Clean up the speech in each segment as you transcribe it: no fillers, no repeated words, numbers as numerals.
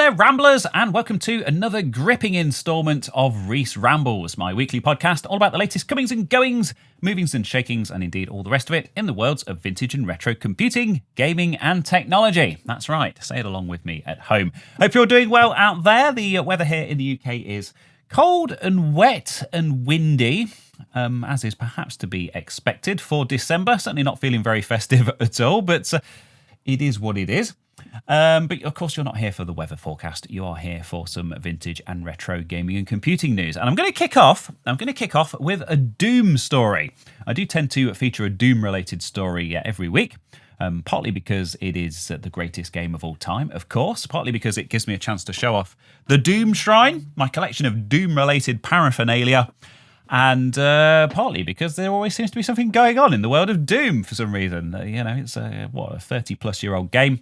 there, Ramblers, and welcome to another gripping instalment of Rees Rambles, my weekly podcast all about the latest comings and goings, movings and shakings, and indeed all the rest of it in the worlds of vintage and retro computing, gaming, and technology. That's right, say it along with me at home. Hope you're doing well out there. The weather here in the UK is cold and wet and windy, as is perhaps to be expected for December. Certainly not feeling very festive at all, but it is what it is. But of course, you're not here for the weather forecast. You are here for some vintage and retro gaming and computing news. And I'm going to kick off with a Doom story. I do tend to feature a Doom-related story every week. Partly because it is the greatest game of all time, of course. Partly because it gives me a chance to show off the Doom Shrine, my collection of Doom-related paraphernalia. And partly because there always seems to be something going on in the world of Doom for some reason. It's a 30-plus-year-old game.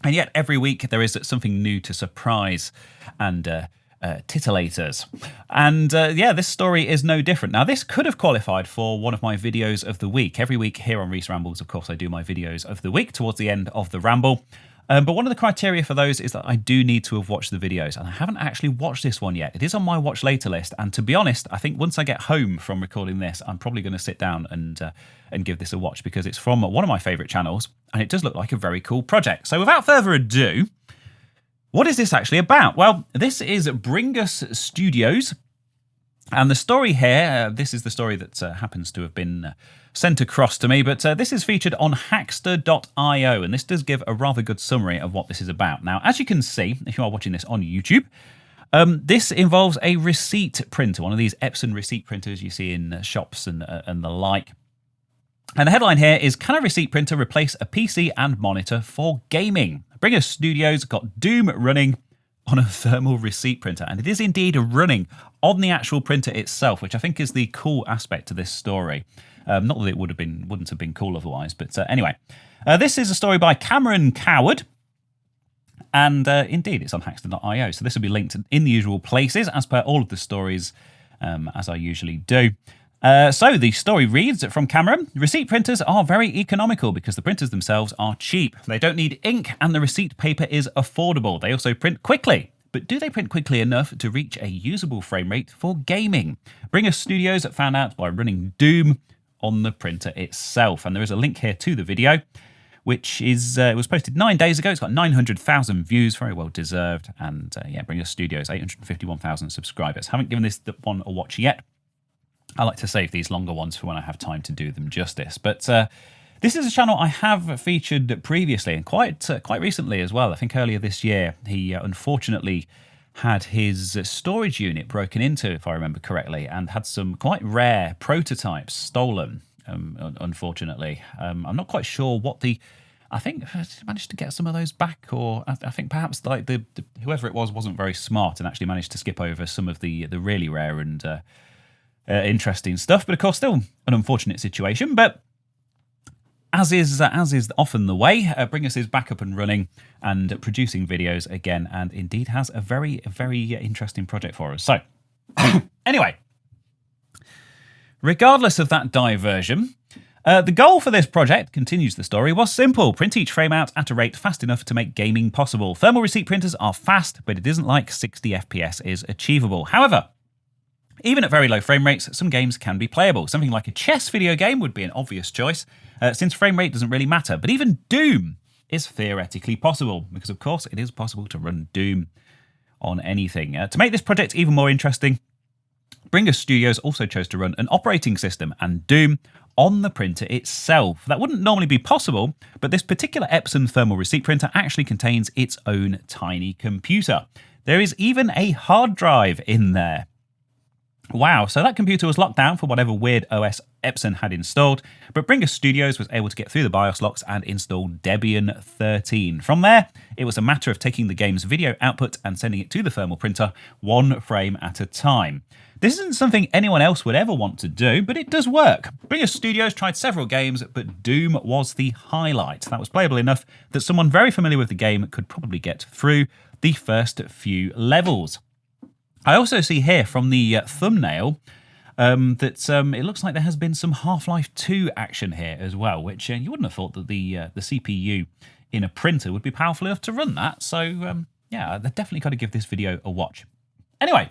And yet every week there is something new to surprise and titillate us. And this story is no different. Now, this could have qualified for one of my videos of the week. Every week here on Rees Rambles, of course, I do my videos of the week towards the end of the ramble. But one of the criteria for those is that I do need to have watched the videos. And I haven't actually watched this one yet. It is on my watch later list. And to be honest, I think once I get home from recording this, I'm probably going to sit down and give this a watch because it's from one of my favourite channels. And it does look like a very cool project. So without further ado, what is this actually about? Well, this is Bringus Studios. And the story here, this is the story that happens to have been sent across to me, but this is featured on Hackster.io, and this does give a rather good summary of what this is about. Now, as you can see, if you are watching this on YouTube, this involves a receipt printer, one of these Epson receipt printers you see in shops and the like. And the headline here is, can a receipt printer replace a PC and monitor for gaming? Bringus Studios got Doom running on a thermal receipt printer, and it is indeed running on the actual printer itself, which I think is the cool aspect to this story. Not that it wouldn't have been cool otherwise, but anyway. This is a story by Cameron Coward, and indeed it's on Hackster.io, so this will be linked in the usual places, as per all of the stories, as I usually do. So the story reads from Cameron: receipt printers are very economical because the printers themselves are cheap. They don't need ink and the receipt paper is affordable. They also print quickly. But do they print quickly enough to reach a usable frame rate for gaming? Bringus Studios found out by running Doom on the printer itself. And there is a link here to the video, which is it was posted 9 days ago. It's got 900,000 views, very well deserved. And Bringus Studios, 851,000 subscribers. Haven't given this one a watch yet. I like to save these longer ones for when I have time to do them justice. But this is a channel I have featured previously and quite recently as well. I think earlier this year, he unfortunately had his storage unit broken into, if I remember correctly, and had some quite rare prototypes stolen, unfortunately. I'm not quite sure what I think I managed to get some of those back, or I think perhaps like whoever it was wasn't very smart and actually managed to skip over some of the really rare and interesting stuff, but of course still an unfortunate situation. But as is often the way, Bringus is back up and running and producing videos again, and indeed has a very, very interesting project for us. So anyway, regardless of that diversion, the goal for this project, continues the story, was simple: print each frame out at a rate fast enough to make gaming possible. Thermal receipt printers are fast, but it isn't like 60 FPS is achievable. However, even at very low frame rates, some games can be playable. Something like a chess video game would be an obvious choice, since frame rate doesn't really matter. But even Doom is theoretically possible, because of course it is possible to run Doom on anything. To make this project even more interesting, Bringus Studios also chose to run an operating system and Doom on the printer itself. That wouldn't normally be possible, but this particular Epson thermal receipt printer actually contains its own tiny computer. There is even a hard drive in there. Wow, so that computer was locked down for whatever weird OS Epson had installed, but Bringus Studios was able to get through the BIOS locks and install Debian 13. From there, it was a matter of taking the game's video output and sending it to the thermal printer one frame at a time. This isn't something anyone else would ever want to do, but it does work. Bringus Studios tried several games, but Doom was the highlight. That was playable enough that someone very familiar with the game could probably get through the first few levels. I also see here from the thumbnail that it looks like there has been some Half-Life 2 action here as well, which you wouldn't have thought that the CPU in a printer would be powerful enough to run that. So yeah, they've definitely got to give this video a watch. Anyway,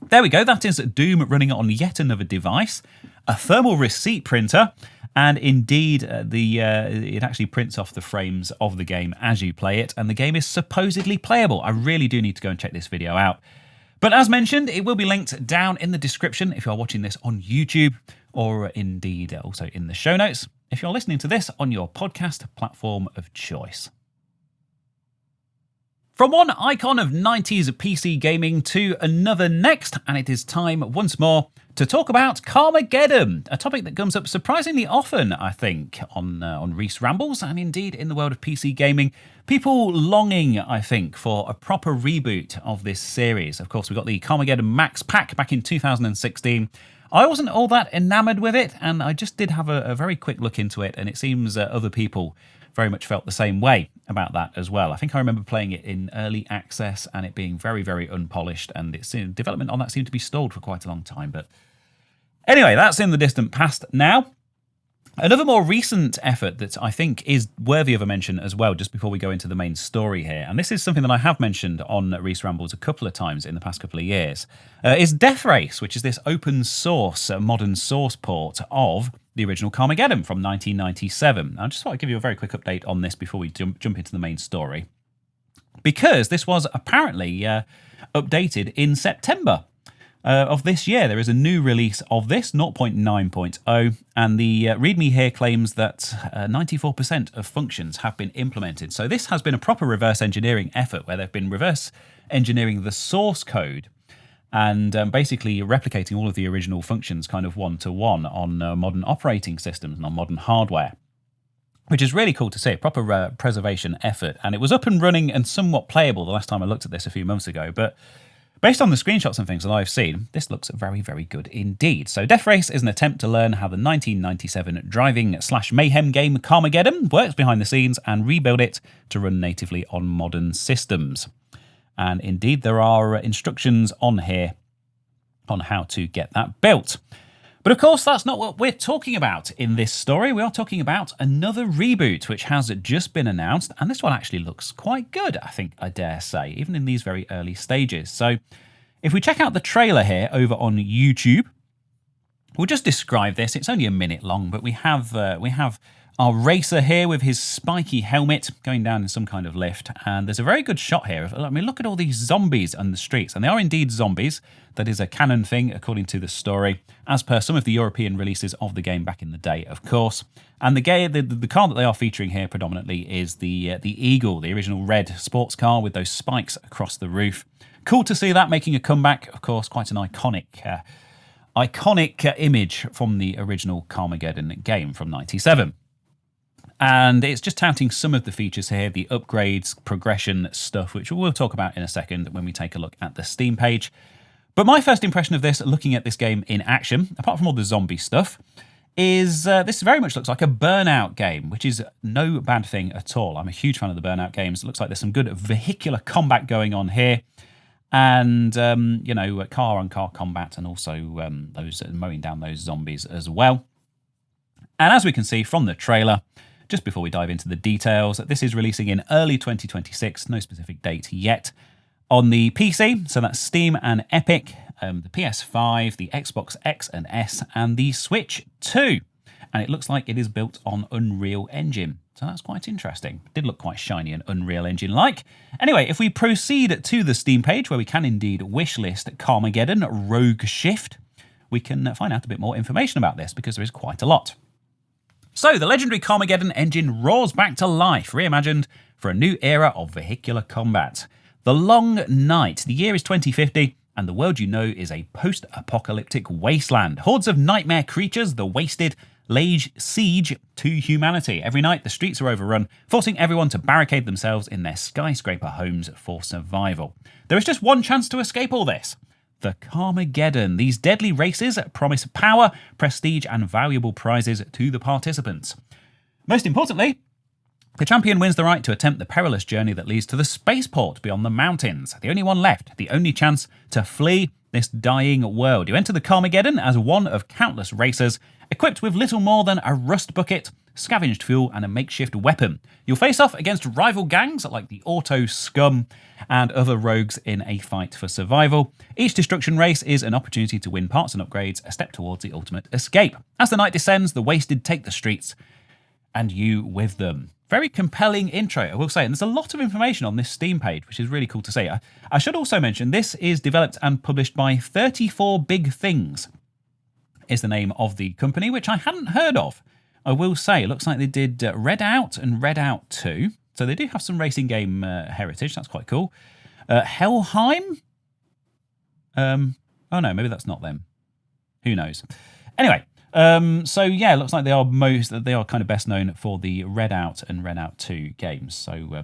there we go. That is Doom running on yet another device, a thermal receipt printer, and indeed it actually prints off the frames of the game as you play it, and the game is supposedly playable. I really do need to go and check this video out. But as mentioned, it will be linked down in the description if you are watching this on YouTube, or indeed also in the show notes if you're listening to this on your podcast platform of choice. From one icon of 90s PC gaming to another next, and it is time once more to talk about Carmageddon, a topic that comes up surprisingly often, I think, on Rees Rambles, and indeed in the world of PC gaming. People longing, I think, for a proper reboot of this series. Of course, we got the Carmageddon Max Pack back in 2016. I wasn't all that enamoured with it, and I just did have a very quick look into it, and it seems other people very much felt the same way about that as well. I think I remember playing it in early access and it being very, very unpolished, and its development on that seemed to be stalled for quite a long time. But anyway, that's in the distant past now. Another more recent effort that I think is worthy of a mention as well, just before we go into the main story here, and this is something that I have mentioned on Rees Rambles a couple of times in the past couple of years, is Death Race, which is this open source, modern source port of the original Carmageddon from 1997. I just thought I'd give you a very quick update on this before we jump into the main story, because this was apparently updated in September of this year. There is a new release of this, 0.9.0, and the README here claims that 94% of functions have been implemented. So this has been a proper reverse engineering effort where they've been reverse engineering the source code and basically replicating all of the original functions kind of one-to-one on modern operating systems and on modern hardware, which is really cool to see, a proper preservation effort. And it was up and running and somewhat playable the last time I looked at this a few months ago, but based on the screenshots and things that I've seen, this looks very, very good indeed. So Death Race is an attempt to learn how the 1997 driving/mayhem game Carmageddon works behind the scenes and rebuild it to run natively on modern systems. And indeed, there are instructions on here on how to get that built. But of course, that's not what we're talking about in this story. We are talking about another reboot, which has just been announced. And this one actually looks quite good, I think I dare say, even in these very early stages. So if we check out the trailer here over on YouTube, we'll just describe this. It's only a minute long, but we have our racer here with his spiky helmet going down in some kind of lift. And there's a very good shot here. I mean, look at all these zombies on the streets. And they are indeed zombies. That is a canon thing, according to the story, as per some of the European releases of the game back in the day, of course. And the car that they are featuring here predominantly is the Eagle, the original red sports car with those spikes across the roof. Cool to see that making a comeback. Of course, quite an iconic image from the original Carmageddon game from '97. And it's just touting some of the features here, the upgrades, progression stuff, which we'll talk about in a second when we take a look at the Steam page. But my first impression of this, looking at this game in action, apart from all the zombie stuff, is this very much looks like a Burnout game, which is no bad thing at all. I'm a huge fan of the Burnout games. It looks like there's some good vehicular combat going on here. And, car-on-car combat, and also those mowing down those zombies as well. And as we can see from the trailer, just before we dive into the details, this is releasing in early 2026, no specific date yet, on the PC, so that's Steam and Epic, the PS5, the Xbox X and S, and the Switch 2. And it looks like it is built on Unreal Engine, so that's quite interesting. It did look quite shiny and Unreal Engine-like. Anyway, if we proceed to the Steam page, where we can indeed wishlist Carmageddon Rogue Shift, we can find out a bit more information about this, because there is quite a lot. So, the legendary Carmageddon engine roars back to life, reimagined for a new era of vehicular combat. The Long Night. The year is 2050, and the world you know is a post-apocalyptic wasteland. Hordes of nightmare creatures, the Wasted, lay siege to humanity. Every night, the streets are overrun, forcing everyone to barricade themselves in their skyscraper homes for survival. There is just one chance to escape all this. The Carmageddon. These deadly races promise power, prestige, and valuable prizes to the participants. Most importantly, the champion wins the right to attempt the perilous journey that leads to the spaceport beyond the mountains. The only one left, the only chance to flee this dying world. You enter the Carmageddon as one of countless racers, equipped with little more than a rust bucket, scavenged fuel, and a makeshift weapon. You'll face off against rival gangs like the Auto Scum and other rogues in a fight for survival. Each destruction race is an opportunity to win parts and upgrades, a step towards the ultimate escape. As the night descends, the wasted take the streets, and you with them. Very compelling intro, I will say, and there's a lot of information on this Steam page, which is really cool to see. I should also mention this is developed and published by 34 Big Things, is the name of the company, which I hadn't heard of. I will say, it looks like they did Red Out and Red Out 2, so they do have some racing game heritage, that's quite cool. Helheim? Oh no, maybe that's not them. Who knows? Anyway, so yeah, it looks like they are kind of best known for the Red Out and Red Out 2 games. So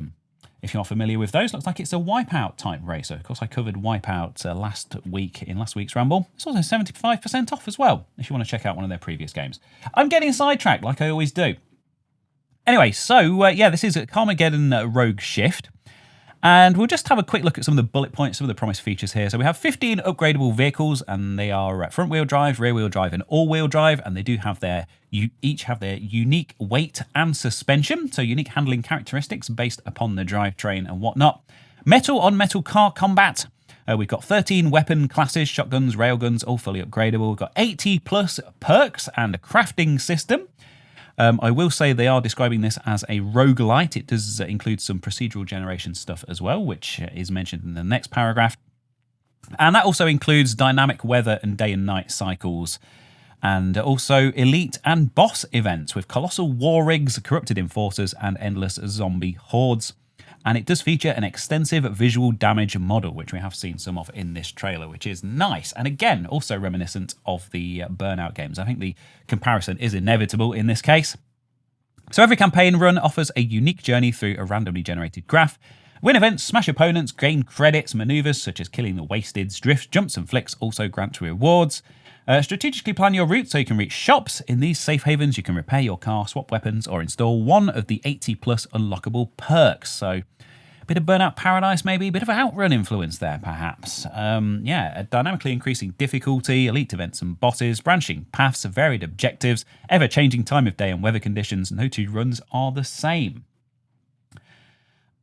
if you're familiar with those, looks like it's a Wipeout type racer. Of course, I covered Wipeout last week's Ramble. It's also 75% off as well, if you want to check out one of their previous games. I'm getting sidetracked like I always do. Anyway, so yeah, this is Carmageddon Rogue Shift. And we'll just have a quick look at some of the bullet points, some of the promised features here. So we have 15 upgradable vehicles, and they are front-wheel drive, rear-wheel drive, and all-wheel drive. And they do have each have their unique weight and suspension, so unique handling characteristics based upon the drivetrain and whatnot. Metal-on-metal car combat. We've got 13 weapon classes, shotguns, railguns, all fully upgradable. We've got 80+ perks and a crafting system. I will say they are describing this as a roguelite. It does include some procedural generation stuff as well, which is mentioned in the next paragraph. And that also includes dynamic weather and day and night cycles, and also elite and boss events with colossal war rigs, corrupted enforcers, and endless zombie hordes. And it does feature an extensive visual damage model, which we have seen some of in this trailer, which is nice. And again, also reminiscent of the Burnout games. I think the comparison is inevitable in this case. So every campaign run offers a unique journey through a randomly generated graph. Win events, smash opponents, gain credits, maneuvers such as killing the wasteds, drifts, jumps and flicks also grant rewards. Strategically plan your route so you can reach shops. In these safe havens, you can repair your car, swap weapons, or install one of the 80+ unlockable perks. So a bit of Burnout Paradise maybe, a bit of Outrun influence there perhaps. Yeah, a dynamically increasing difficulty, elite events and bosses, branching paths, varied objectives, ever-changing time of day and weather conditions. No two runs are the same.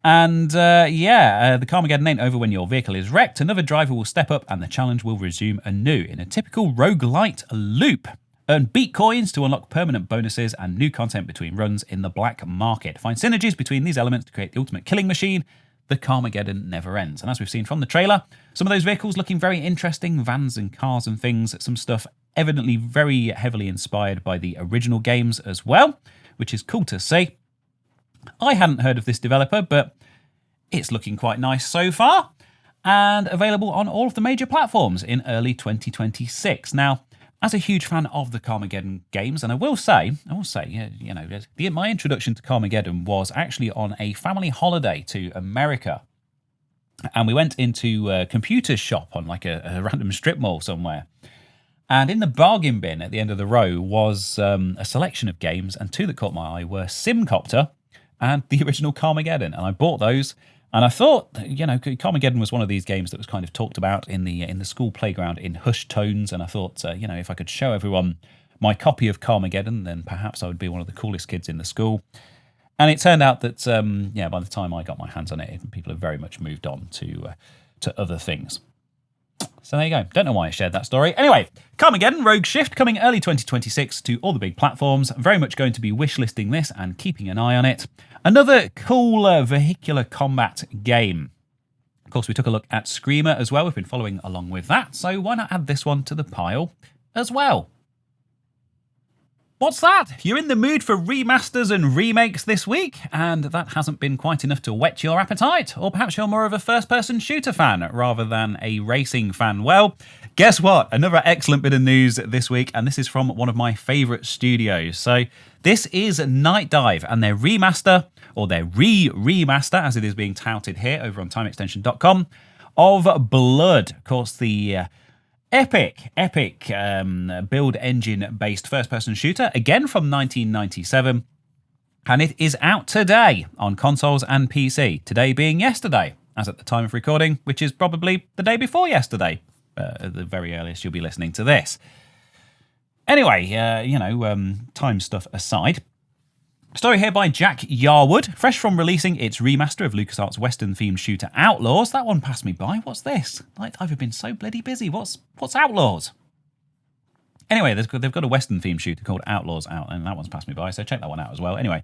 And the Carmageddon ain't over when your vehicle is wrecked. Another driver will step up and the challenge will resume anew in a typical roguelite loop. Earn beat coins to unlock permanent bonuses and new content between runs in the black market. Find synergies between these elements to create the ultimate killing machine. The Carmageddon never ends. And as we've seen from the trailer, some of those vehicles looking very interesting, vans and cars and things, some stuff evidently very heavily inspired by the original games as well, which is cool to see. I hadn't heard of this developer, but it's looking quite nice so far, and available on all of the major platforms in early 2026. Now, as a huge fan of the Carmageddon games, and I will say, you know, my introduction to Carmageddon was actually on a family holiday to America, and we went into a computer shop on like a random strip mall somewhere. And in the bargain bin at the end of the row was a selection of games, and two that caught my eye were Simcopter and the original Carmageddon. And I bought those, and I thought, you know, Carmageddon was one of these games that was kind of talked about in the school playground in hushed tones, and I thought, you know, if I could show everyone my copy of Carmageddon, then perhaps I would be one of the coolest kids in the school. And it turned out that, by the time I got my hands on it, people have very much moved on to other things. So there you go. Don't know why I shared that story. Anyway, Carmageddon Rogue Shift coming early 2026 to all the big platforms. Very much going to be wishlisting this and keeping an eye on it. Another cool vehicular combat game. Of course, we took a look at Screamer as well. We've been following along with that. So why not add this one to the pile as well? What's that? You're in the mood for remasters and remakes this week, and that hasn't been quite enough to whet your appetite? Or perhaps you're more of a first-person shooter fan rather than a racing fan? Well, guess what? Another excellent bit of news this week, and this is from one of my favourite studios. So this is Night Dive and their remaster, or their remaster, as it is being touted here over on timeextension.com, of Blood. Of course, the epic build engine based first person shooter, again from 1997, and it is out today on consoles and PC, today being yesterday as at the time of recording, which is probably the day before yesterday at the very earliest you'll be listening to this. Anyway, time stuff aside, Story here by Jack Yarwood, fresh from releasing its remaster of LucasArts' Western-themed shooter Outlaws. That one passed me by. What's this? I've been so bloody busy. What's Outlaws? Anyway, they've got a Western-themed shooter called Outlaws out, and that one's passed me by, so check that one out as well. Anyway,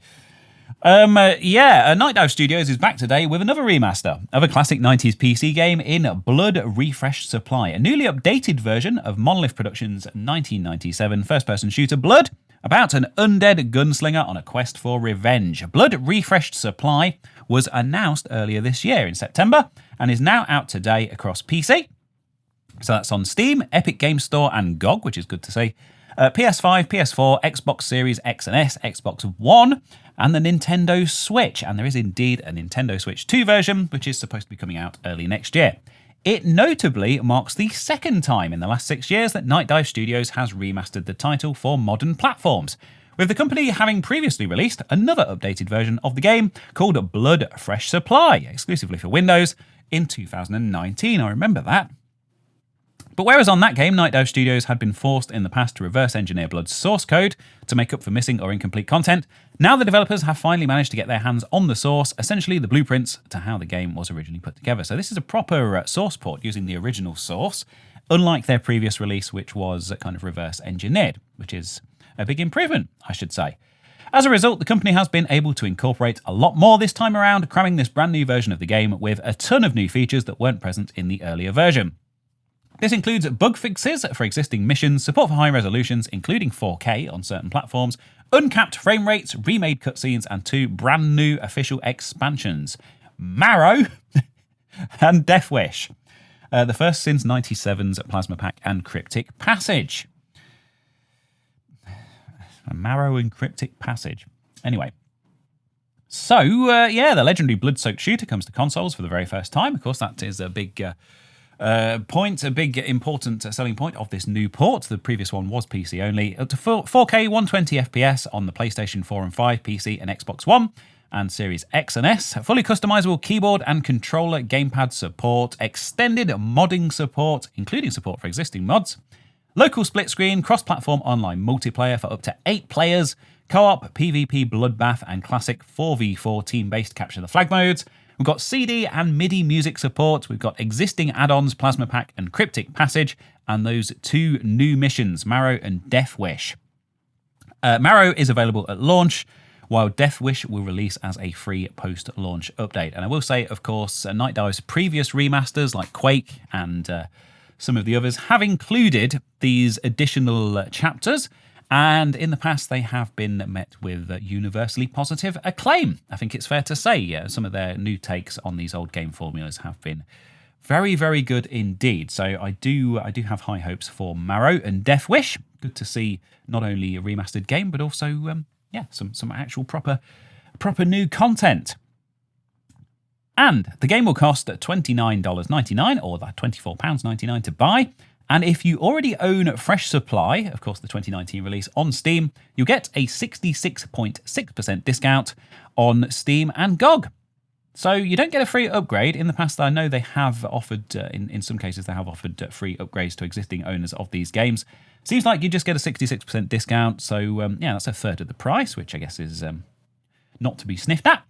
Night Dive Studios is back today with another remaster of a classic 90s PC game in Blood Refreshed Supply, a newly updated version of Monolith Productions' 1997 first-person shooter Blood, about an undead gunslinger on a quest for revenge. Blood Refreshed Supply was announced earlier this year in September and is now out today across PC. So that's on Steam, Epic Games Store and GOG, which is good to see. PS5, PS4, Xbox Series X and S, Xbox One, and the Nintendo Switch. And there is indeed a Nintendo Switch 2 version, which is supposed to be coming out early next year. It notably marks the second time in the last 6 years that Night Dive Studios has remastered the title for modern platforms, with the company having previously released another updated version of the game called Blood Fresh Supply, exclusively for Windows, in 2019. I remember that. But whereas on that game, Night Dive Studios had been forced in the past to reverse engineer Blood's source code to make up for missing or incomplete content, now the developers have finally managed to get their hands on the source, essentially the blueprints to how the game was originally put together. So this is a proper source port using the original source, unlike their previous release, which was kind of reverse engineered, which is a big improvement, I should say. As a result, the company has been able to incorporate a lot more this time around, cramming this brand new version of the game with a ton of new features that weren't present in the earlier version. This includes bug fixes for existing missions, support for high resolutions, including 4K on certain platforms, uncapped frame rates, remade cutscenes, and 2 brand new official expansions, Marrow and Death Wish. The first since 97's Plasma Pack and Cryptic Passage. Marrow and Cryptic Passage. Anyway. So, the legendary blood-soaked shooter comes to consoles for the very first time. Of course, that is a big... a big important selling point of this new port. The previous one was PC only. Up to 4K 120 FPS on the PlayStation 4 and 5, PC and Xbox One, and Series X and S. Fully customizable keyboard and controller gamepad support. Extended modding support, including support for existing mods. Local split screen, cross-platform online multiplayer for up to 8 players. Co-op, PvP bloodbath, and classic 4v4 team-based capture the flag modes. We've got CD and MIDI music support. We've got existing add-ons, Plasma Pack and Cryptic Passage, and those 2 new missions, Marrow and Death Wish. Marrow is available at launch, while Death Wish will release as a free post-launch update. And I will say, of course, Night Dive's previous remasters, like Quake and some of the others, have included these additional chapters. And in the past, they have been met with universally positive acclaim. I think it's fair to say some of their new takes on these old game formulas have been very, very good indeed. So I do have high hopes for Marrow and Death Wish. Good to see not only a remastered game, but also some actual proper new content. And the game will cost $29.99 or £24.99 to buy. And if you already own Fresh Supply, of course the 2019 release, on Steam, you'll get a 66.6% discount on Steam and GOG. So you don't get a free upgrade. In the past, I know they have offered, in some cases, they have offered free upgrades to existing owners of these games. Seems like you just get a 66% discount. So that's a third of the price, which I guess is not to be sniffed at.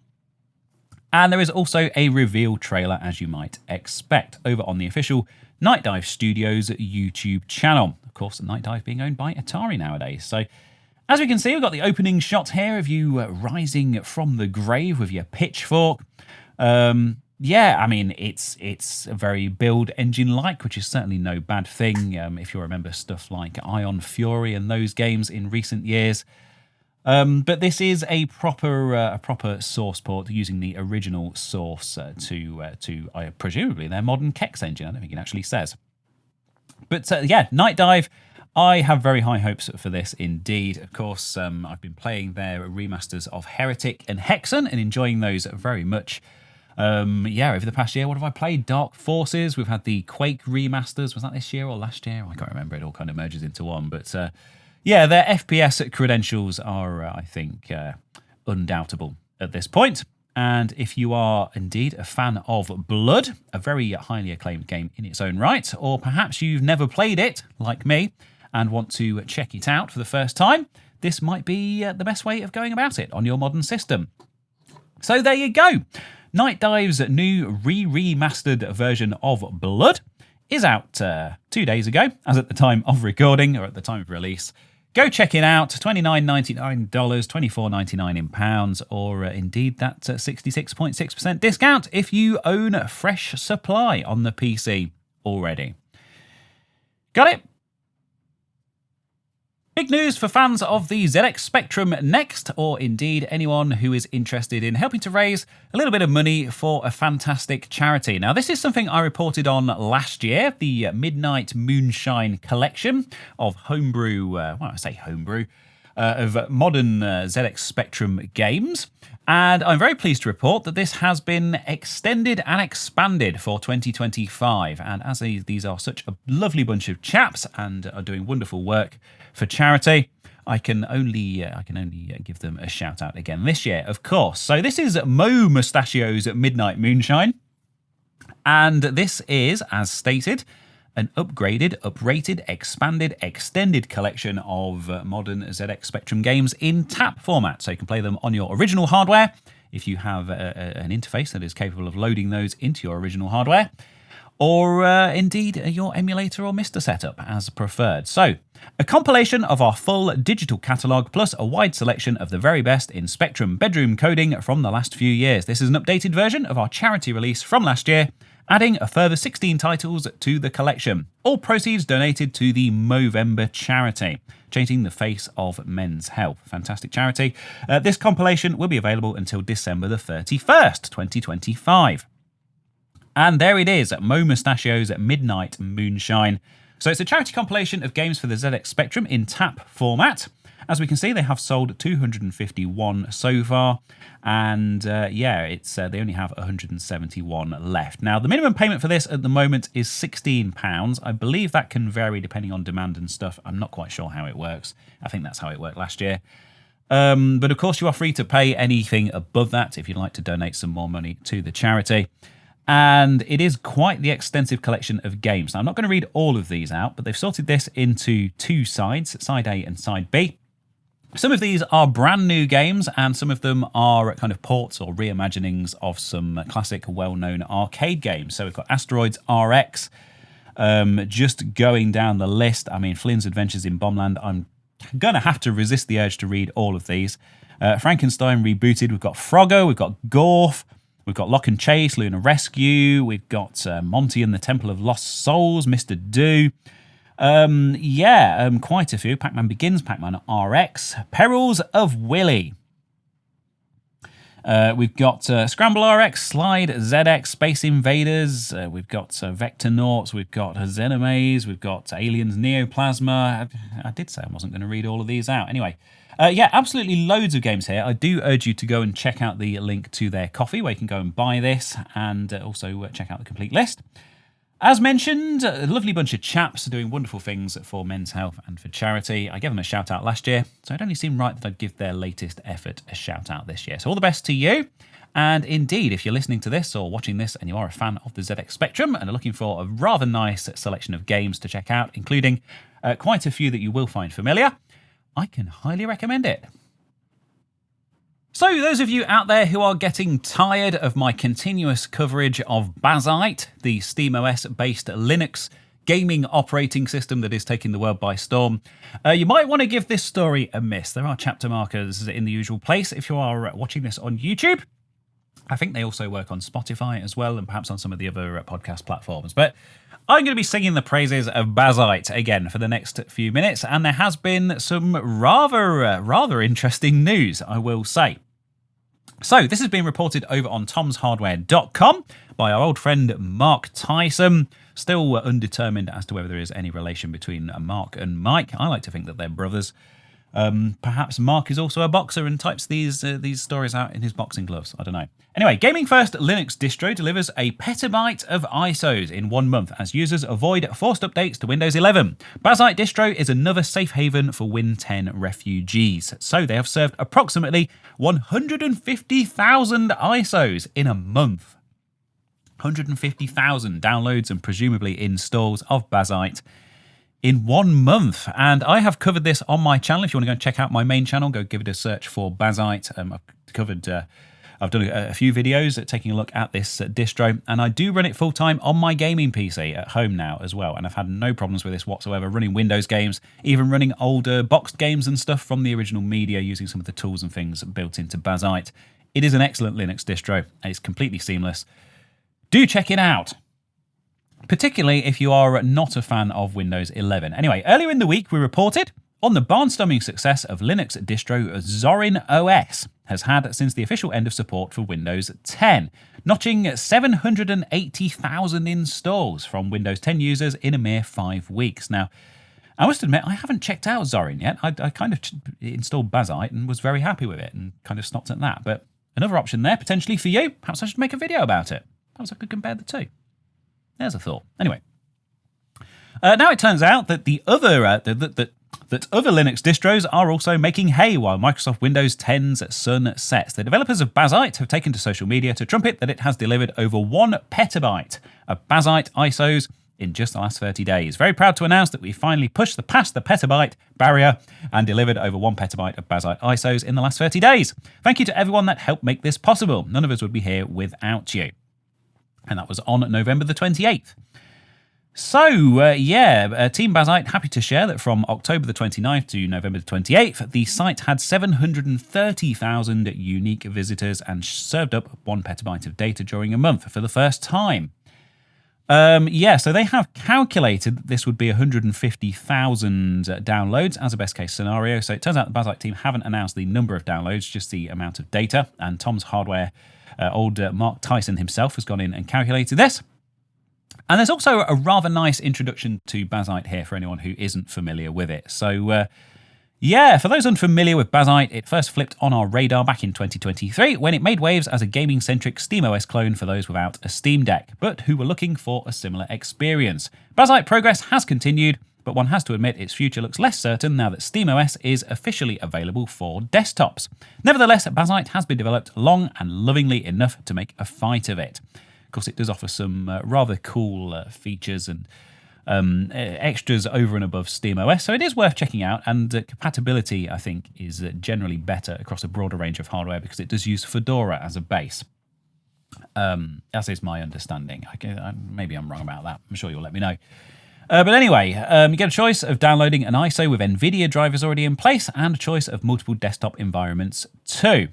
And there is also a reveal trailer, as you might expect, over on the official Night Dive Studios YouTube channel. Of course, Night Dive being owned by Atari nowadays. So, as we can see, we've got the opening shot here of you rising from the grave with your pitchfork. It's very build engine-like, which is certainly no bad thing. If you remember stuff like Ion Fury and those games in recent years. But this is a proper source port using the original source to presumably their modern Kex engine. I don't think it actually says. But Night Dive, I have very high hopes for this indeed. Of course, I've been playing their remasters of Heretic and Hexen and enjoying those very much. Over the past year, what have I played? Dark Forces. We've had the Quake remasters. Was that this year or last year? I can't remember. It all kind of merges into one. But their FPS credentials are, I think, undoubtable at this point. And if you are indeed a fan of Blood, a very highly acclaimed game in its own right, or perhaps you've never played it, like me, and want to check it out for the first time, this might be the best way of going about it on your modern system. So there you go. Night Dive's new remastered version of Blood is out 2 days ago, as at the time of recording, or at the time of release. Go check it out, $29.99, $24.99 in pounds, or indeed that 66.6% discount if you own Fresh Supply on the PC already. Got it? Big news for fans of the ZX Spectrum next, or indeed anyone who is interested in helping to raise a little bit of money for a fantastic charity. Now, this is something I reported on last year, the Midnight Moonshine collection of homebrew, of modern ZX Spectrum games. And I'm very pleased to report that this has been extended and expanded for 2025. And as these are such a lovely bunch of chaps and are doing wonderful work for charity, I can only give them a shout out again this year, of course. So this is Mo Mustachio's Midnight Moonshine. And this is, as stated, an upgraded, uprated, expanded, extended collection of modern ZX Spectrum games in tap format. So you can play them on your original hardware if you have an interface that is capable of loading those into your original hardware, or indeed your emulator or MiSTer setup as preferred. So a compilation of our full digital catalogue plus a wide selection of the very best in Spectrum bedroom coding from the last few years. This is an updated version of our charity release from last year, adding a further 16 titles to the collection. All proceeds donated to the Movember charity, changing the face of men's health. Fantastic charity. This compilation will be available until December the 31st, 2025. And there it is, Mo Mustachio's Midnight Moonshine. So it's a charity compilation of games for the ZX Spectrum in tap format. As we can see, they have sold 251 so far, and they only have 171 left. Now, the minimum payment for this at the moment is £16. I believe that can vary depending on demand and stuff. I'm not quite sure how it works. I think that's how it worked last year. But of course, you are free to pay anything above that if you'd like to donate some more money to the charity. And it is quite the extensive collection of games. Now, I'm not going to read all of these out, but they've sorted this into two sides, side A and side B. Some of these are brand new games, and some of them are kind of ports or reimaginings of some classic, well-known arcade games. So we've got Asteroids RX, just going down the list. I mean, Flynn's Adventures in Bombland. I'm going to have to resist the urge to read all of these. Frankenstein Rebooted. We've got Frogger. We've got Gorf. We've got Lock and Chase, Lunar Rescue. We've got Monty and the Temple of Lost Souls, Mr. Do. Quite a few. Pac-Man Begins, Pac-Man RX, Perils of Willy. We've got Scramble RX, Slide ZX, Space Invaders. We've got Vectornauts. We've got Xenomaze. We've got Aliens Neoplasma. I did say I wasn't going to read all of these out. Anyway, absolutely loads of games here. I do urge you to go and check out the link to their coffee where you can go and buy this, and also check out the complete list. As mentioned, a lovely bunch of chaps doing wonderful things for men's health and for charity. I gave them a shout out last year, so it only seemed right that I'd give their latest effort a shout out this year. So all the best to you. And indeed, if you're listening to this or watching this and you are a fan of the ZX Spectrum and are looking for a rather nice selection of games to check out, including quite a few that you will find familiar, I can highly recommend it. So those of you out there who are getting tired of my continuous coverage of Bazzite, the SteamOS-based Linux gaming operating system that is taking the world by storm, you might want to give this story a miss. There are chapter markers in the usual place if you are watching this on YouTube. I think they also work on Spotify as well, and perhaps on some of the other podcast platforms. But I'm going to be singing the praises of Bazzite again for the next few minutes, and there has been some rather interesting news, I will say. So this has been reported over on tomshardware.com by our old friend Mark Tyson. Still undetermined as to whether there is any relation between Mark and Mike. I like to think that they're brothers. Perhaps Mark is also a boxer and types these stories out in his boxing gloves. I don't know. Anyway, Gaming First Linux distro delivers a petabyte of ISOs in 1 month as users avoid forced updates to Windows 11. Bazzite distro is another safe haven for Win 10 refugees. So they have served approximately 150,000 ISOs in a month. 150,000 downloads and presumably installs of Bazzite in 1 month. And I have covered this on my channel. If you want to go and check out my main channel, go give it a search for Bazzite. I've done a few videos taking a look at this distro, and I do run it full time on my gaming PC at home now as well. And I've had no problems with this whatsoever, running Windows games, even running older boxed games and stuff from the original media using some of the tools and things built into Bazzite. It is an excellent Linux distro, and it's completely seamless. Do check it out, particularly if you are not a fan of Windows 11. Anyway, earlier in the week we reported on the barnstorming success of Linux distro Zorin OS has had since the official end of support for Windows 10, notching 780,000 installs from Windows 10 users in a mere 5 weeks. Now, I must admit, I haven't checked out Zorin yet. I kind of installed Bazzite and was very happy with it and kind of stopped at that. But another option there, potentially for you. Perhaps I should make a video about it. Perhaps I could compare the two. There's a thought. Anyway, now it turns out that the other other Linux distros are also making hay while Microsoft Windows 10's sun sets. The developers of Bazzite have taken to social media to trumpet that it has delivered over 1 petabyte of Bazzite ISOs in just the last 30 days. Very proud to announce that we finally pushed past the petabyte barrier and delivered over 1 petabyte of Bazzite ISOs in the last 30 days. Thank you to everyone that helped make this possible. None of us would be here without you. And that was on November the 28th. So, Team Bazzite happy to share that from October the 29th to November the 28th, the site had 730,000 unique visitors and served up 1 petabyte of data during a month for the first time. So they have calculated that this would be 150,000 downloads as a best case scenario. So it turns out the Bazzite team haven't announced the number of downloads, just the amount of data. And Tom's Hardware, Mark Tyson himself, has gone in and calculated this. And there's also a rather nice introduction to Bazzite here for anyone who isn't familiar with it. So, for those unfamiliar with Bazzite, it first flipped on our radar back in 2023 when it made waves as a gaming-centric SteamOS clone for those without a Steam Deck, but who were looking for a similar experience. Bazzite progress has continued, but one has to admit its future looks less certain now that SteamOS is officially available for desktops. Nevertheless, Bazzite has been developed long and lovingly enough to make a fight of it. Of course, it does offer some rather cool features and extras over and above SteamOS, so it is worth checking out, and compatibility, I think, is generally better across a broader range of hardware because it does use Fedora as a base. As is my understanding. Maybe I'm wrong about that. I'm sure you'll let me know. But anyway, you get a choice of downloading an ISO with NVIDIA drivers already in place and a choice of multiple desktop environments too.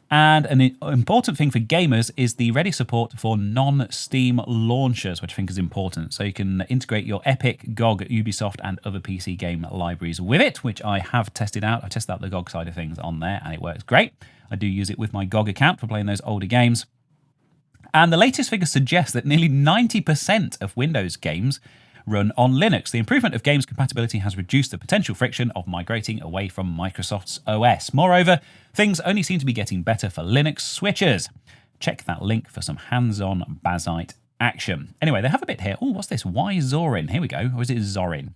And an important thing for gamers is the ready support for non-Steam launchers, which I think is important. So you can integrate your Epic, GOG, Ubisoft, and other PC game libraries with it, which I have tested out. I tested out the GOG side of things on there, and it works great. I do use it with my GOG account for playing those older games. And the latest figures suggest that nearly 90% of Windows games run on Linux. The improvement of games compatibility has reduced the potential friction of migrating away from Microsoft's OS. Moreover, things only seem to be getting better for Linux switchers. Check that link for some hands-on Bazzite action. Anyway, they have a bit here. Oh, what's this? Why Zorin? Here we go. Or is it Zorin?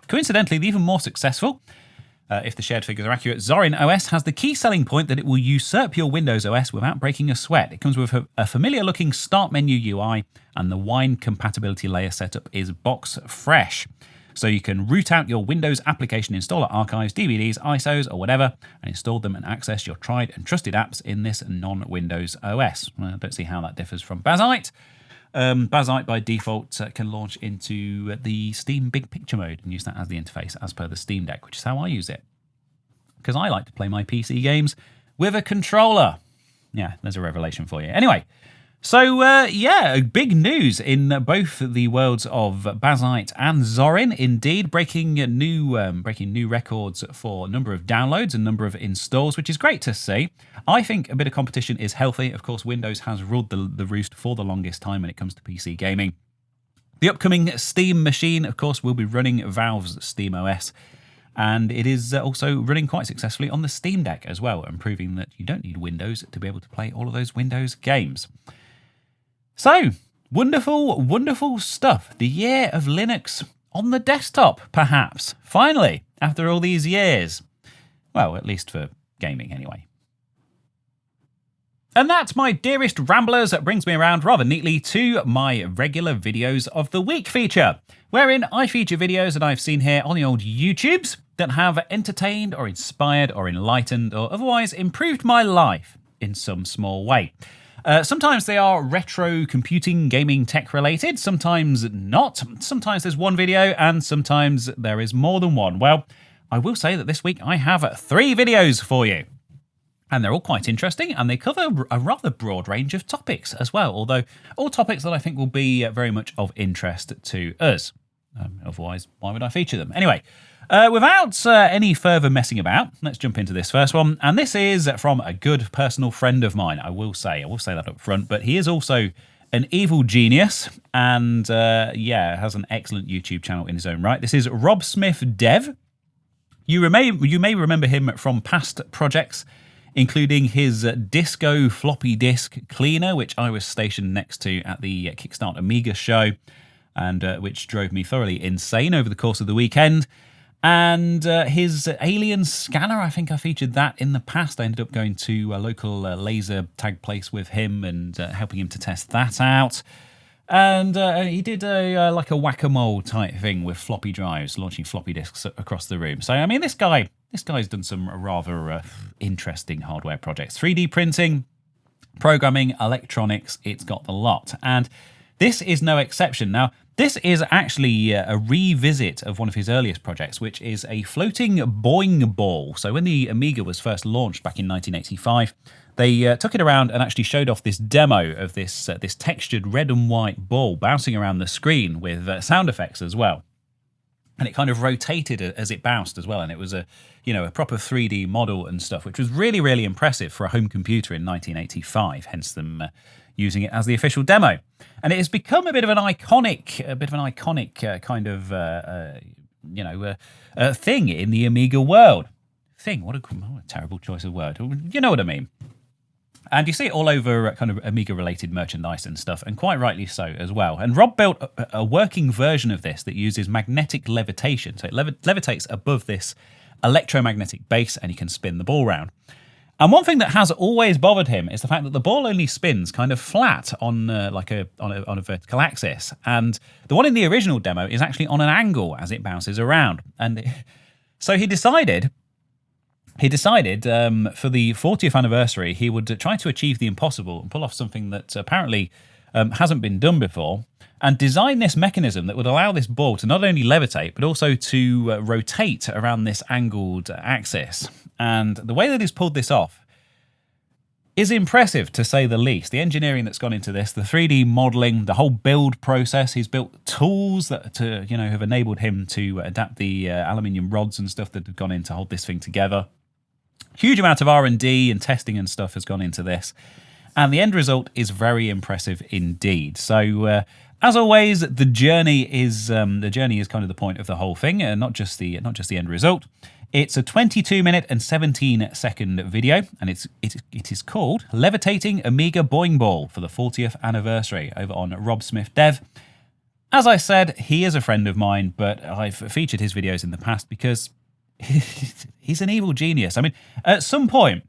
Coincidentally, the even more successful, if the shared figures are accurate, Zorin OS has the key selling point that it will usurp your Windows OS without breaking a sweat. It comes with a familiar-looking Start menu UI, and the Wine compatibility layer setup is box fresh. So you can root out your Windows application installer archives, DVDs, ISOs, or whatever, and install them and access your tried and trusted apps in this non-Windows OS. I don't see how that differs from Bazzite. Bazzite by default can launch into the Steam Big Picture mode and use that as the interface as per the Steam Deck, which is how I use it. Because I like to play my PC games with a controller. Yeah, there's a revelation for you. Anyway, so big news in both the worlds of Bazzite and Zorin. Indeed, breaking new records for number of downloads and number of installs, which is great to see. I think a bit of competition is healthy. Of course, Windows has ruled the roost for the longest time when it comes to PC gaming. The upcoming Steam machine, of course, will be running Valve's SteamOS, and it is also running quite successfully on the Steam Deck as well, and proving that you don't need Windows to be able to play all of those Windows games. So, wonderful, wonderful stuff. The year of Linux on the desktop, perhaps. Finally, after all these years. Well, at least for gaming, anyway. And that, my dearest ramblers, brings me around rather neatly to my regular videos of the week feature, wherein I feature videos that I've seen here on the old YouTubes that have entertained or inspired or enlightened or otherwise improved my life in some small way. Sometimes they are retro computing, gaming, tech related, sometimes not. Sometimes there's one video and sometimes there is more than one. Well, I will say that this week I have 3 videos for you. And they're all quite interesting, and they cover a rather broad range of topics as well, although all topics that I think will be very much of interest to us. Otherwise, why would I feature them? Anyway, without any further messing about, let's jump into this first one. And this is from a good personal friend of mine, I will say that up front, but he is also an evil genius and, has an excellent YouTube channel in his own right. This is Rob Smith Dev. You may remember him from past projects, including his disco floppy disk cleaner, which I was stationed next to at the Kickstart Amiga show, and which drove me thoroughly insane over the course of the weekend. And his alien scanner, I think I featured that in the past. I ended up going to a local laser tag place with him and helping him to test that out. And he did like a whack-a-mole type thing with floppy drives, launching floppy disks across the room. So, I mean, this guy's done some rather interesting hardware projects. 3D printing, programming, electronics, it's got the lot. And this is no exception. Now, this is actually a revisit of one of his earliest projects, which is a floating boing ball. So when the Amiga was first launched back in 1985, they took it around and actually showed off this demo of this textured red and white ball bouncing around the screen with sound effects as well. And it kind of rotated as it bounced as well. And it was a proper 3D model and stuff, which was really, really impressive for a home computer in 1985, hence them using it as the official demo. And it has become a bit of an iconic kind of thing in the Amiga world. Thing, what a terrible choice of word. You know what I mean. And you see it all over kind of Amiga-related merchandise and stuff, and quite rightly so as well. And Rob built a working version of this that uses magnetic levitation. So it levitates above this electromagnetic base, and you can spin the ball round. And one thing that has always bothered him is the fact that the ball only spins kind of flat on a vertical axis. And the one in the original demo is actually on an angle as it bounces around. And so he decided for the 40th anniversary, he would try to achieve the impossible and pull off something that apparently hasn't been done before, and design this mechanism that would allow this ball to not only levitate, but also to rotate around this angled axis. And the way that he's pulled this off is impressive, to say the least. The engineering that's gone into this, the 3D modeling, the whole build process. He's built tools that have enabled him to adapt the aluminium rods and stuff that have gone in to hold this thing together. Huge amount of R&D and testing and stuff has gone into this, and the end result is very impressive indeed. So, as always, the journey is kind of the point of the whole thing, and not just the end result. It's a 22-minute and 17-second video, and it is called "Levitating Amiga Boing Ball" for the 40th anniversary over on Rob Smith Dev. As I said, he is a friend of mine, but I've featured his videos in the past because he's an evil genius. I mean, at some point,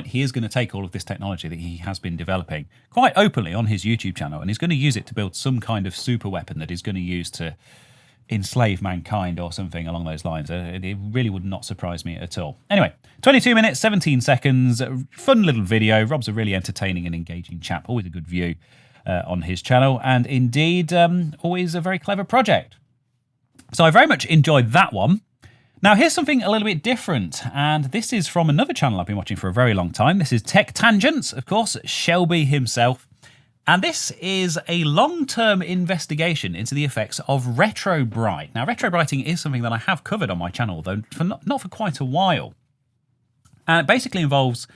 he is going to take all of this technology that he has been developing quite openly on his YouTube channel, and he's going to use it to build some kind of super weapon that he's going to use to enslave mankind or something along those lines. It really would not surprise me at all. Anyway, 22 minutes, 17 seconds, fun little video. Rob's a really entertaining and engaging chap, always a good view on his channel, and indeed always a very clever project. So I very much enjoyed that one. Now here's something a little bit different, and this is from another channel I've been watching for a very long time. This is Tech Tangents, of course, Shelby himself. And this is a long-term investigation into the effects of retrobright. Now, retrobrighting is something that I have covered on my channel, though not for quite a while. And it basically involves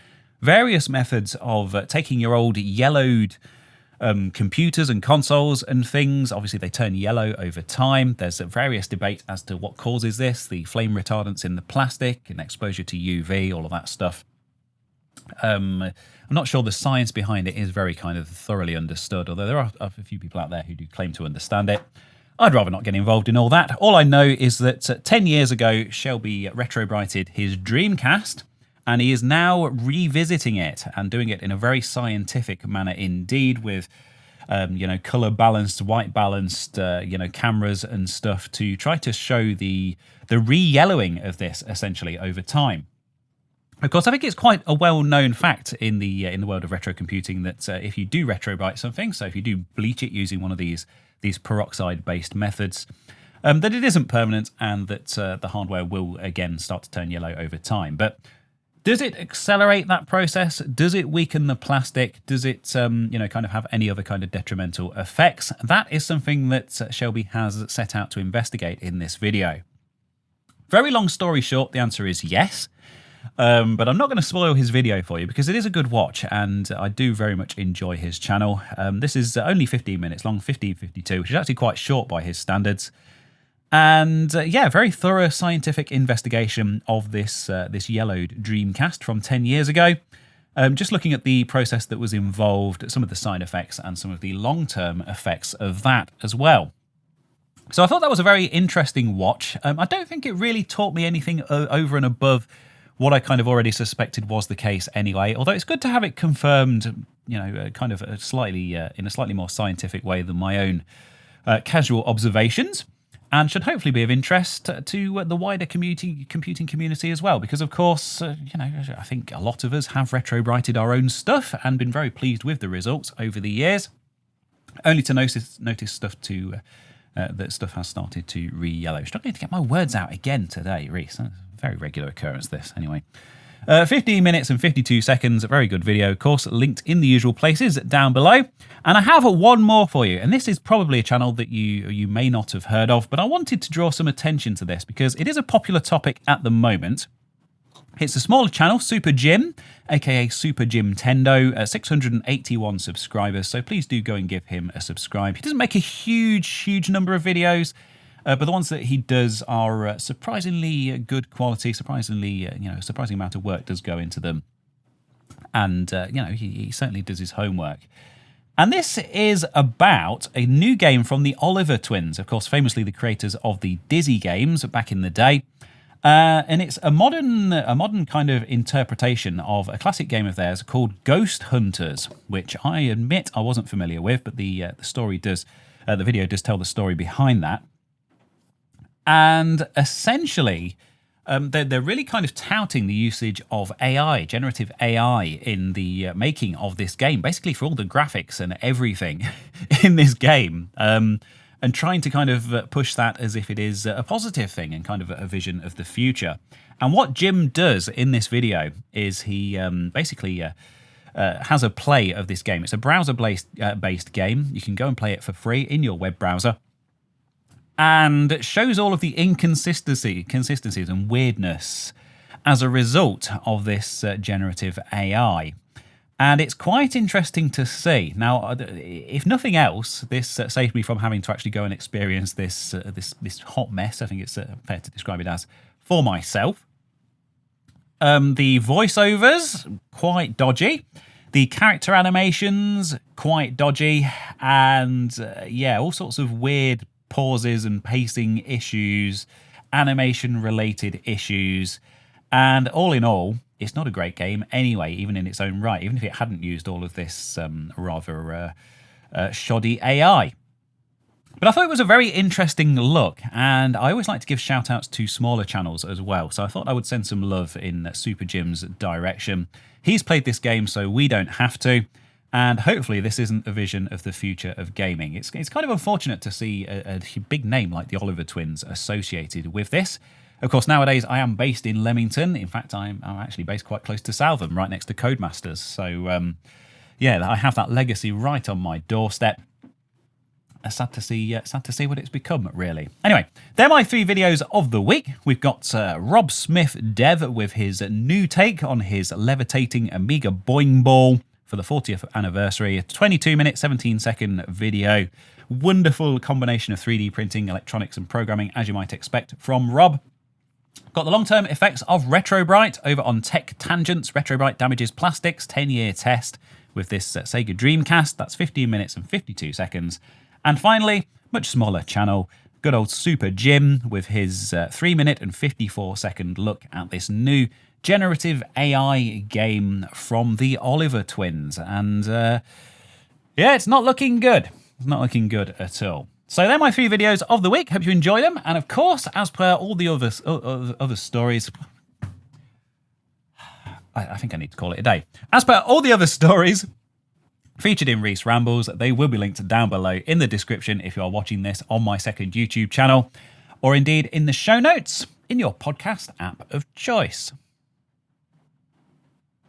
various methods of taking your old yellowed computers and consoles and things. Obviously, they turn yellow over time. There's a various debate as to what causes this, the flame retardants in the plastic and exposure to UV, all of that stuff. I'm not sure the science behind it is very kind of thoroughly understood, although there are a few people out there who do claim to understand it. I'd rather not get involved in all that. All I know is that 10 years ago, Shelby retrobrighted his Dreamcast, and he is now revisiting it and doing it in a very scientific manner indeed, with color balanced, white balanced, cameras and stuff to try to show the re-yellowing of this essentially over time. Of course, I think it's quite a well-known fact in the world of retro computing that if you do retrobrite something, so if you do bleach it using one of these peroxide-based methods, that it isn't permanent and that the hardware will again start to turn yellow over time. But does it accelerate that process? Does it weaken the plastic? Does it, kind of have any other kind of detrimental effects? That is something that Shelby has set out to investigate in this video. Very long story short, the answer is yes. But I'm not going to spoil his video for you because it is a good watch and I do very much enjoy his channel. This is only 15 minutes long, 15:52, which is actually quite short by his standards. And very thorough scientific investigation of this yellowed Dreamcast from 10 years ago. Just looking at the process that was involved, some of the side effects and some of the long-term effects of that as well. So I thought that was a very interesting watch. I don't think it really taught me anything over and above what I kind of already suspected was the case anyway, although it's good to have it confirmed, kind of in a slightly more scientific way than my own casual observations, and should hopefully be of interest to the wider computing community as well, because of course, I think a lot of us have retrobrighted our own stuff and been very pleased with the results over the years, only to notice stuff that stuff has started to re-yellow. Struggling to get my words out again today, Rees. Very regular occurrence this, anyway. 15 minutes and 52 seconds, a very good video, of course, linked in the usual places down below. And I have one more for you, and this is probably a channel that you may not have heard of, but I wanted to draw some attention to this because it is a popular topic at the moment. It's a smaller channel, Super Jim, aka Super Jim Tendo, 681 subscribers, so please do go and give him a subscribe. He doesn't make a huge number of videos, but the ones that he does are surprisingly good quality, surprising amount of work does go into them. And, he certainly does his homework. And this is about a new game from the Oliver twins, of course, famously the creators of the Dizzy games back in the day. And it's a modern kind of interpretation of a classic game of theirs called Ghost Hunters, which I admit I wasn't familiar with, but the video does tell the story behind that. And essentially, they're really kind of touting the usage of AI, generative AI, in the making of this game, basically for all the graphics and everything in this game, and trying to kind of push that as if it is a positive thing and kind of a vision of the future. And what Jim does in this video is he basically has a play of this game. It's a browser-based game. You can go and play it for free in your web browser. And it shows all of the inconsistencies and weirdness as a result of this generative AI. And it's quite interesting to see. Now, if nothing else, this saved me from having to actually go and experience this hot mess, I think it's fair to describe it as, for myself. The voiceovers, quite dodgy. The character animations, quite dodgy. And all sorts of weird pauses and pacing issues, animation-related issues, and all in all, it's not a great game anyway, even in its own right, even if it hadn't used all of this rather shoddy AI. But I thought it was a very interesting look, and I always like to give shout-outs to smaller channels as well, so I thought I would send some love in Super Jim's direction. He's played this game, so we don't have to. And hopefully this isn't a vision of the future of gaming. It's kind of unfortunate to see a big name like the Oliver twins associated with this. Of course, nowadays I am based in Leamington. In fact, I'm actually based quite close to Southam, right next to Codemasters. So, I have that legacy right on my doorstep. Sad to see what it's become, really. Anyway, they're my 3 videos of the week. We've got Rob Smith Dev with his new take on his levitating Amiga Boing Ball for the 40th anniversary, a 22-minute, 17-second video. Wonderful combination of 3D printing, electronics, and programming, as you might expect from Rob. Got the long-term effects of Retrobrite over on Tech Tangents. Retrobrite damages plastics, 10-year test with this Sega Dreamcast. That's 15 minutes and 52 seconds. And finally, much smaller channel, good old Super Jim with his 3-minute and 54-second look at this new generative AI game from the Oliver twins. And it's not looking good. It's not looking good at all. So they're my 3 videos of the week. Hope you enjoy them. And of course, as per all the other stories, I think I need to call it a day. As per all the other stories featured in Rees Rambles, they will be linked down below in the description if you are watching this on my second YouTube channel, or indeed in the show notes in your podcast app of choice.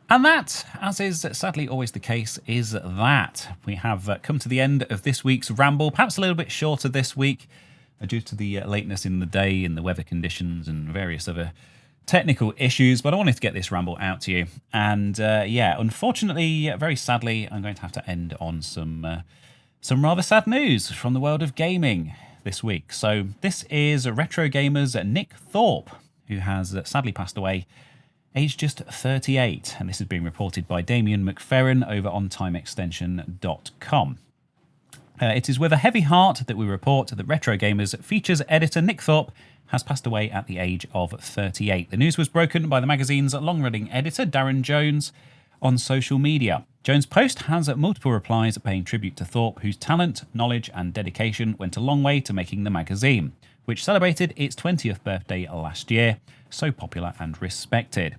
And that, as is sadly always the case, is that. We have come to the end of this week's Ramble, perhaps a little bit shorter this week, due to the lateness in the day and the weather conditions and various other technical issues, but I wanted to get this ramble out to you. And unfortunately, very sadly, I'm going to have to end on some rather sad news from the world of gaming this week. So this is retro gamer's Nick Thorpe, who has sadly passed away, aged just 38. And this is being reported by Damien McFerrin over on TimeExtension.com. It is with a heavy heart that we report that Retro Gamers features editor Nick Thorpe has passed away at the age of 38. The news was broken by the magazine's long-running editor, Darren Jones, on social media. Jones' post has multiple replies paying tribute to Thorpe, whose talent, knowledge and dedication went a long way to making the magazine, which celebrated its 20th birthday last year, so popular and respected.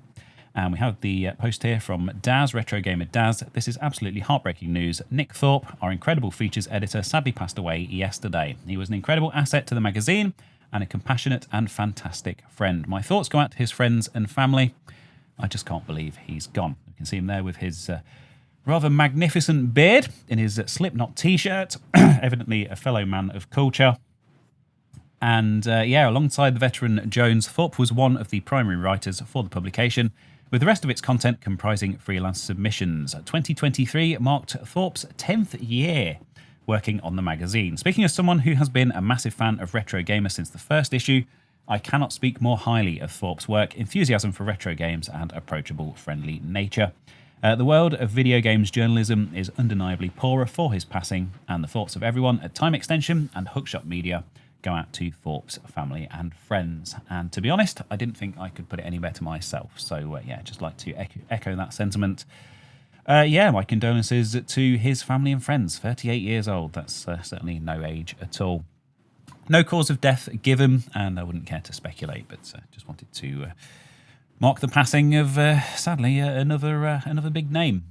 And we have the post here from Daz, Retro Gamer Daz. This is absolutely heartbreaking news. Nick Thorpe, our incredible features editor, sadly passed away yesterday. He was an incredible asset to the magazine and a compassionate and fantastic friend. My thoughts go out to his friends and family. I just can't believe he's gone. You can see him there with his rather magnificent beard in his Slipknot t-shirt, evidently a fellow man of culture. And alongside the veteran Jones, Thorpe was one of the primary writers for the publication, with the rest of its content comprising freelance submissions. 2023 marked Thorpe's 10th year working on the magazine. Speaking as someone who has been a massive fan of Retro Gamer since the first issue, I cannot speak more highly of Thorpe's work, enthusiasm for retro games, and approachable, friendly nature. The world of video games journalism is undeniably poorer for his passing, and the thoughts of everyone at Time Extension and Hookshot Media go out to Thorpe's family and friends. And to be honest, I didn't think I could put it any better myself. So just like to echo that sentiment. My condolences to his family and friends. 38 years old, that's certainly no age at all. No cause of death given, and I wouldn't care to speculate, but just wanted to mark the passing of, sadly, another big name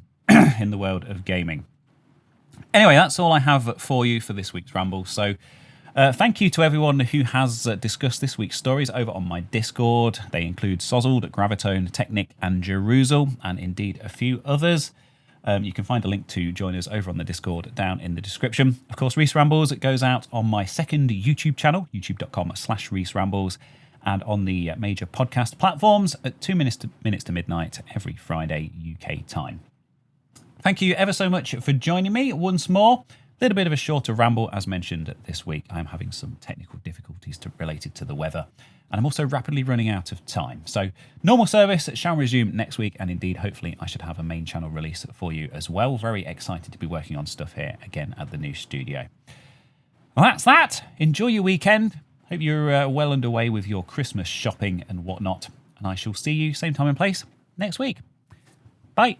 in the world of gaming. Anyway, that's all I have for you for this week's Ramble. So thank you to everyone who has discussed this week's stories over on my Discord. They include Sozzled, Gravitone, Technic, and Jerusal, and indeed a few others. You can find a link to join us over on the Discord down in the description. Of course, Rees Rambles goes out on my second YouTube channel, youtube.com/Rees Rambles, and on the major podcast platforms at 2 minutes to midnight every Friday UK time. Thank you ever so much for joining me once more. A little bit of a shorter ramble, as mentioned this week. I'm having some technical difficulties related to the weather, and I'm also rapidly running out of time. So normal service shall resume next week, and indeed, hopefully, I should have a main channel release for you as well. Very excited to be working on stuff here again at the new studio. Well, that's that. Enjoy your weekend. Hope you're well underway with your Christmas shopping and whatnot. And I shall see you same time and place next week. Bye.